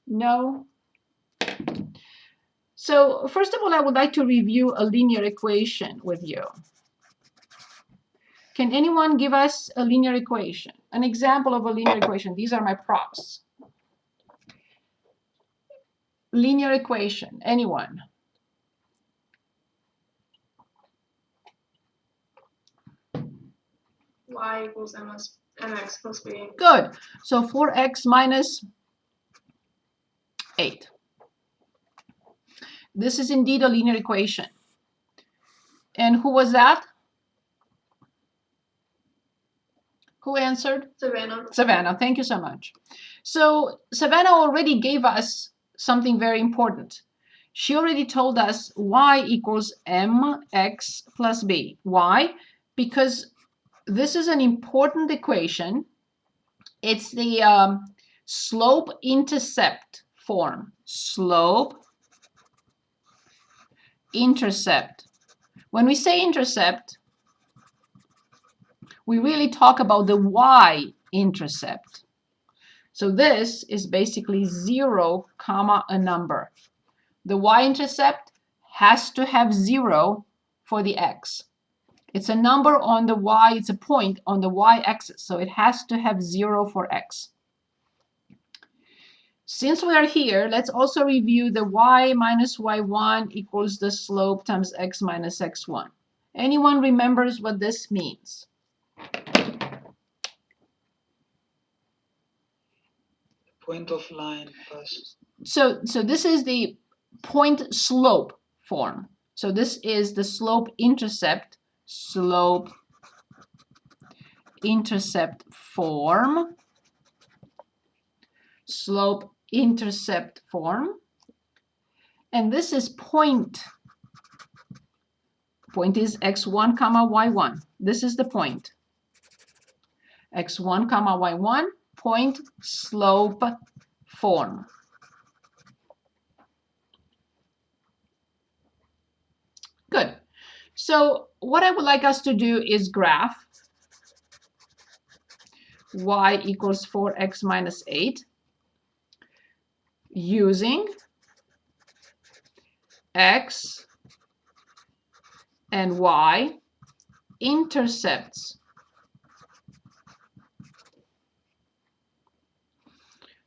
No? So first of all, I would like to review a linear equation with you. Can anyone give us a linear equation? An example of a linear equation. These are my props. Linear equation. Anyone? Y equals mx plus b. Good. So 4x minus 8. This is indeed a linear equation. And who was that? Who answered? Savannah. Savannah, thank you so much. So Savannah already gave us something very important. She already told us y equals mx plus b. Why? Because this is an important equation. It's the slope-intercept form. Slope-intercept. When we say intercept, we really talk about the y-intercept. So this is basically 0, comma, a number. The y-intercept has to have 0 for the x. It's a number on the y, it's a point on the y-axis, so it has to have 0 for x. Since we are here, let's also review the y minus y1 equals the slope times x minus x1. Anyone remembers what this means? Point of line plus. So this is the point slope form. So this is the slope-intercept form. Slope-intercept form. And this is point. Point is x1 comma y1. This is the point. x1 comma y1, point slope form. Good. So what I would like us to do is graph y equals 4x minus 8 using x and y intercepts.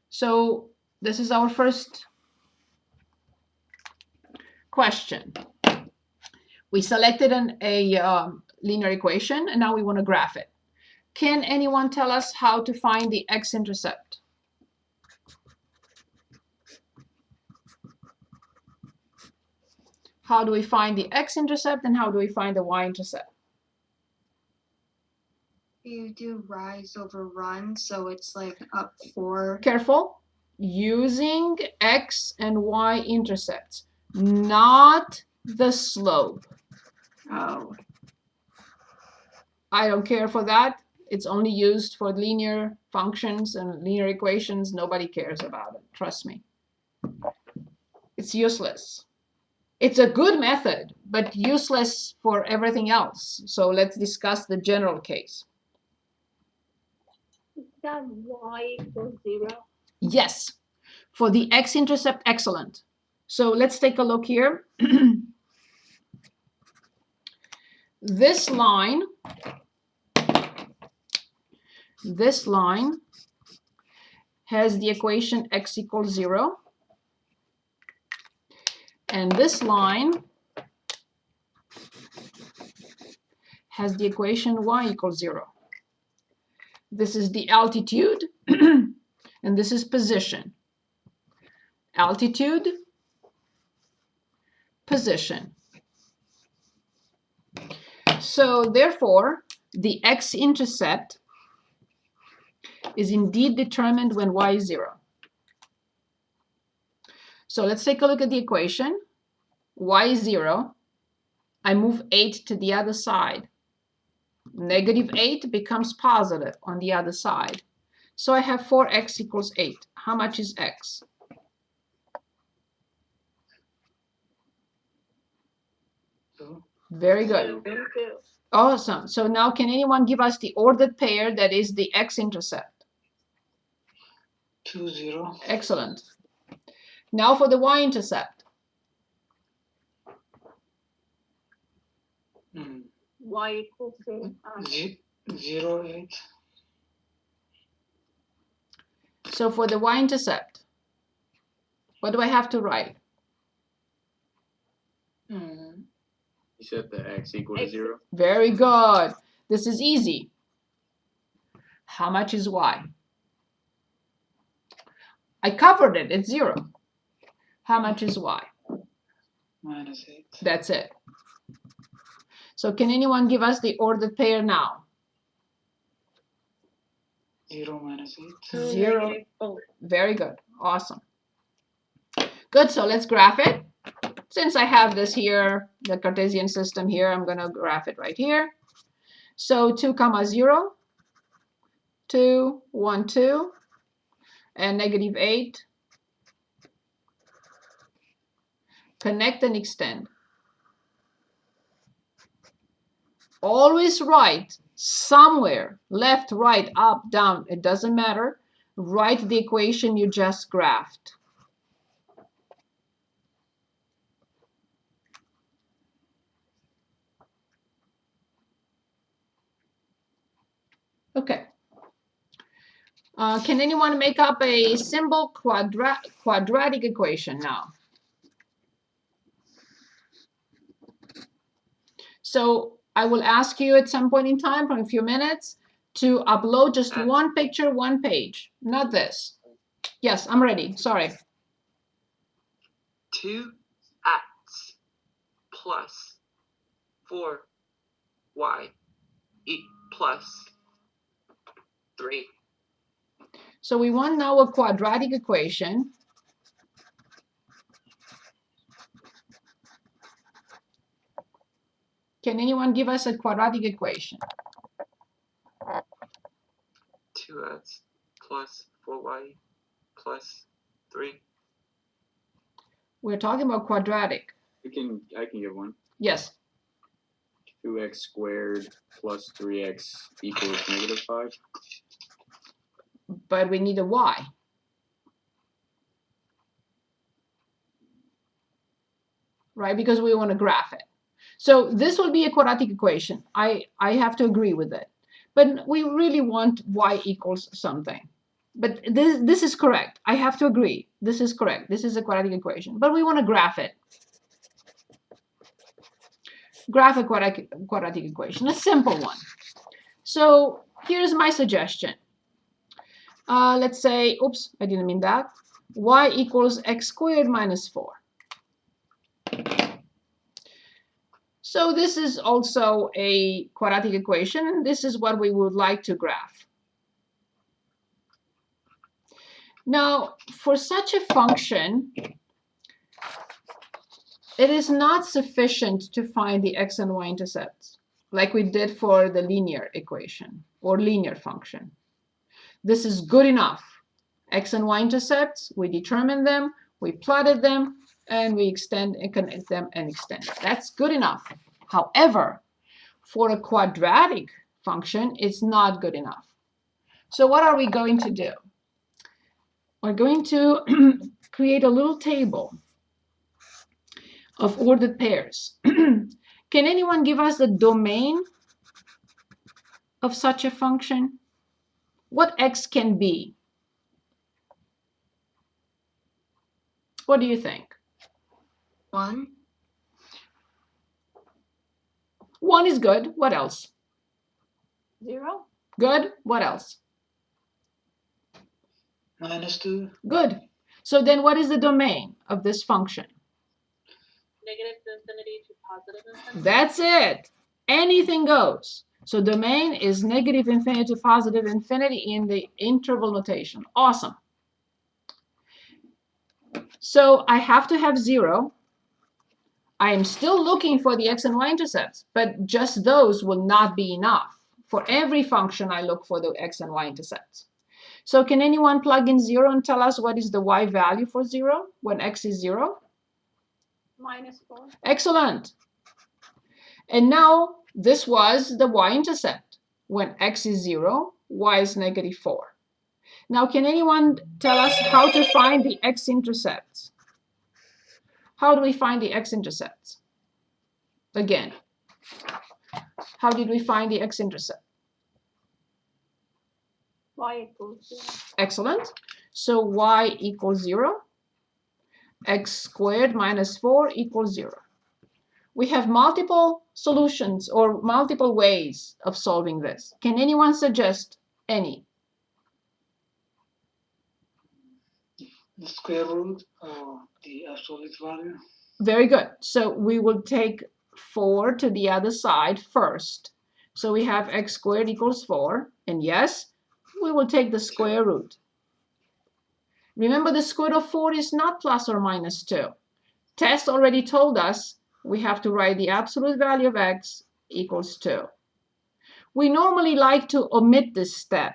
So this is our first question. We selected a linear equation, and now we want to graph it. Can anyone tell us how to find the x-intercept? How do we find the x-intercept and how do we find the y-intercept? You do rise over run, so it's like up 4. Careful. Using x and y intercepts, not the slope. Oh. I don't care for that. It's only used for linear functions and linear equations. Nobody cares about it. Trust me. It's useless. It's a good method, but useless for everything else. So let's discuss the general case. Is that y equals 0? Yes. For the x-intercept, excellent. So let's take a look here. This line has the equation x equals 0. And this line has the equation y equals 0. This is the altitude, and this is position. Altitude, position. So therefore, the x-intercept is indeed determined when y is 0. So let's take a look at the equation. Y is 0. I move 8 to the other side. Negative 8 becomes positive on the other side. So I have 4x equals 8. How much is x? Very good. Awesome. So now can anyone give us the ordered pair that is the x-intercept? 2, 0. Excellent. Now for the y-intercept. Y equals 0, 8. So for the y-intercept, what do I have to write? Mm, You said the x equal to 0. Very good. This is easy. How much is y? I covered it. It's 0. How much is y? -8. That's it. So can anyone give us the ordered pair now? 0, -8. 0. Very good. Awesome. Good. So let's graph it. Since I have this here, the Cartesian system here, I'm going to graph it right here. So 2, 0, 2, 1, 2, and -8. Connect and extend. Always write somewhere, left, right, up, down, it doesn't matter. Write the equation you just graphed. Okay. Can anyone make up a simple quadratic equation now? So I will ask you at some point in time, for a few minutes, to upload just one picture, one page, not this. Yes, I'm ready. Sorry. 2x plus 4y plus 3. So we want now a quadratic equation. Can anyone give us a quadratic equation? 2x plus 4y plus 3. We're talking about quadratic. I can give one. Yes. 2x squared plus 3x equals -5. But we need a y. Right? Because we want to graph it. So this will be a quadratic equation. I have to agree with it. But we really want y equals something. But this is correct. I have to agree. This is correct. This is a quadratic equation. But we want to graph it. Graph a quadratic equation, a simple one. So here's my suggestion. Let's say, oops, I didn't mean that. Y equals x squared minus 4. So this is also a quadratic equation, and this is what we would like to graph. Now, for such a function, it is not sufficient to find the x and y intercepts, like we did for the linear equation or linear function. This is good enough. X and y intercepts, we determined them, we plotted them, and we extend and connect them and extend. That's good enough. However, for a quadratic function, it's not good enough. So what are we going to do? We're going to create a little table of ordered pairs. Can anyone give us the domain of such a function? What x can be? What do you think? 1. 1 is good. What else? 0. Good. What else? -2. Good. So then what is the domain of this function? Negative infinity to positive infinity. That's it. Anything goes. So domain is negative infinity to positive infinity in the interval notation. Awesome. So I have to have 0. I am still looking for the x and y intercepts, but just those will not be enough. For every function, I look for the x and y intercepts. So can anyone plug in 0 and tell us what is the y value for 0 when x is 0? -4. Excellent. And now this was the y-intercept. When x is 0, y is -4. Now can anyone tell us how to find the x-intercepts? How do we find the x-intercepts? Again, how did we find the x-intercept? Y equals 0. Excellent. So y equals 0. X squared minus 4 equals 0. We have multiple solutions or multiple ways of solving this. Can anyone suggest any? The square root or the absolute value. Very good. So we will take 4 to the other side first. So we have x squared equals 4. And yes, we will take the square root. Remember, the square root of 4 is not plus or minus 2. Test already told us we have to write the absolute value of x equals 2. We normally like to omit this step.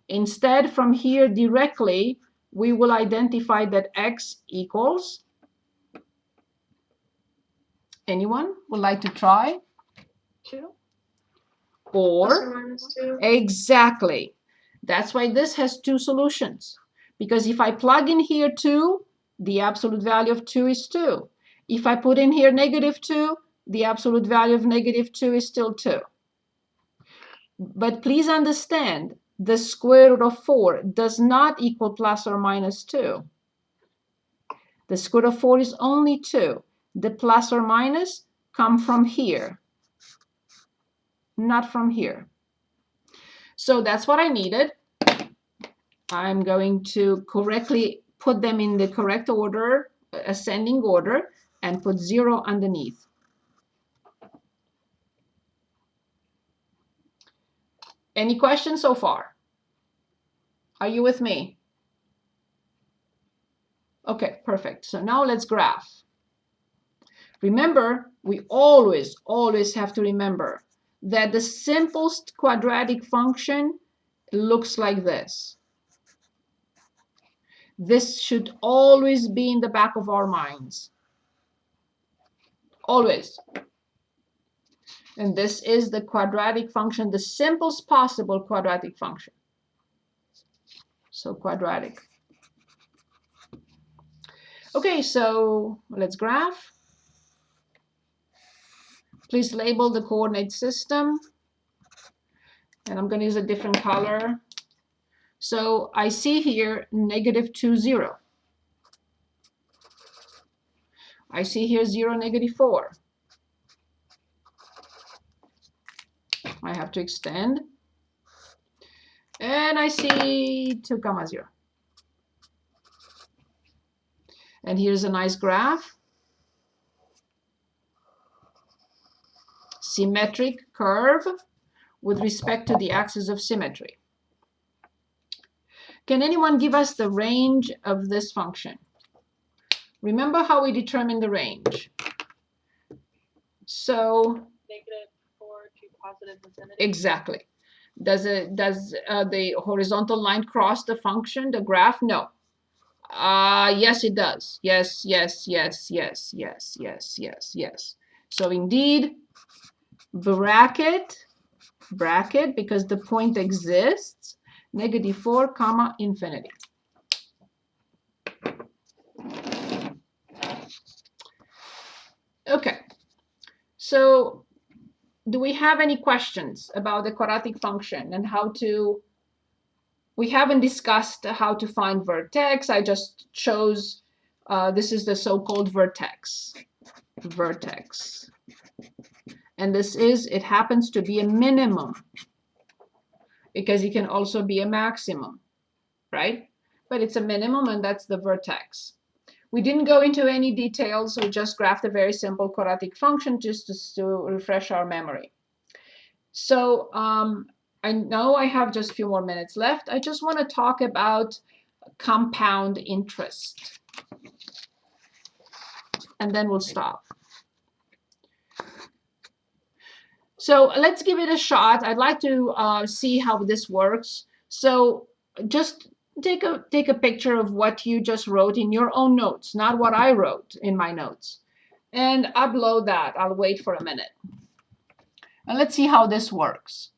Instead, from here directly, we will identify that x equals. Anyone would like to try? 2. Or Plus or minus 2. exactly. That's why this has two solutions. Because if I plug in here 2, the absolute value of 2 is 2. If I put in here negative 2, the absolute value of negative 2 is still 2. But please understand, the square root of 4 does not equal plus or minus 2. The square root of 4 is only 2. The plus or minus come from here, not from here. So that's what I needed. I'm going to correctly put them in the correct order, ascending order, and put 0 underneath. Any questions so far? Are you with me? Okay, perfect. So now let's graph. Remember, we always have to remember that the simplest quadratic function looks like this. This should always be in the back of our minds. Always. And this is the quadratic function, the simplest possible quadratic function. So quadratic. Okay, so let's graph. Please label the coordinate system. And I'm going to use a different color. So I see here negative 2, 0. I see here 0, negative 4. I have to extend. And I see 2, 0. And here's a nice graph. Symmetric curve with respect to the axis of symmetry. Can anyone give us the range of this function? Remember how we determine the range. So -4 to positive infinity. exactly. Does the horizontal line cross the function, the graph? No. Yes, it does. Yes, yes, yes, yes, yes, yes, yes, yes. So indeed, bracket, because the point exists, -4, infinity. Okay, so do we have any questions about the quadratic function and how to, we haven't discussed how to find vertex. I just chose, this is the so-called vertex. And this is, it happens to be a minimum because it can also be a maximum, right? But it's a minimum and that's the vertex. We didn't go into any details. We just graphed a very simple quadratic function just to refresh our memory. So I know I have just a few more minutes left. I just want to talk about compound interest. And then we'll stop. So let's give it a shot. I'd like to see how this works. So just take a picture of what you just wrote in your own notes, not what I wrote in my notes. And upload that. I'll wait for a minute. And let's see how this works.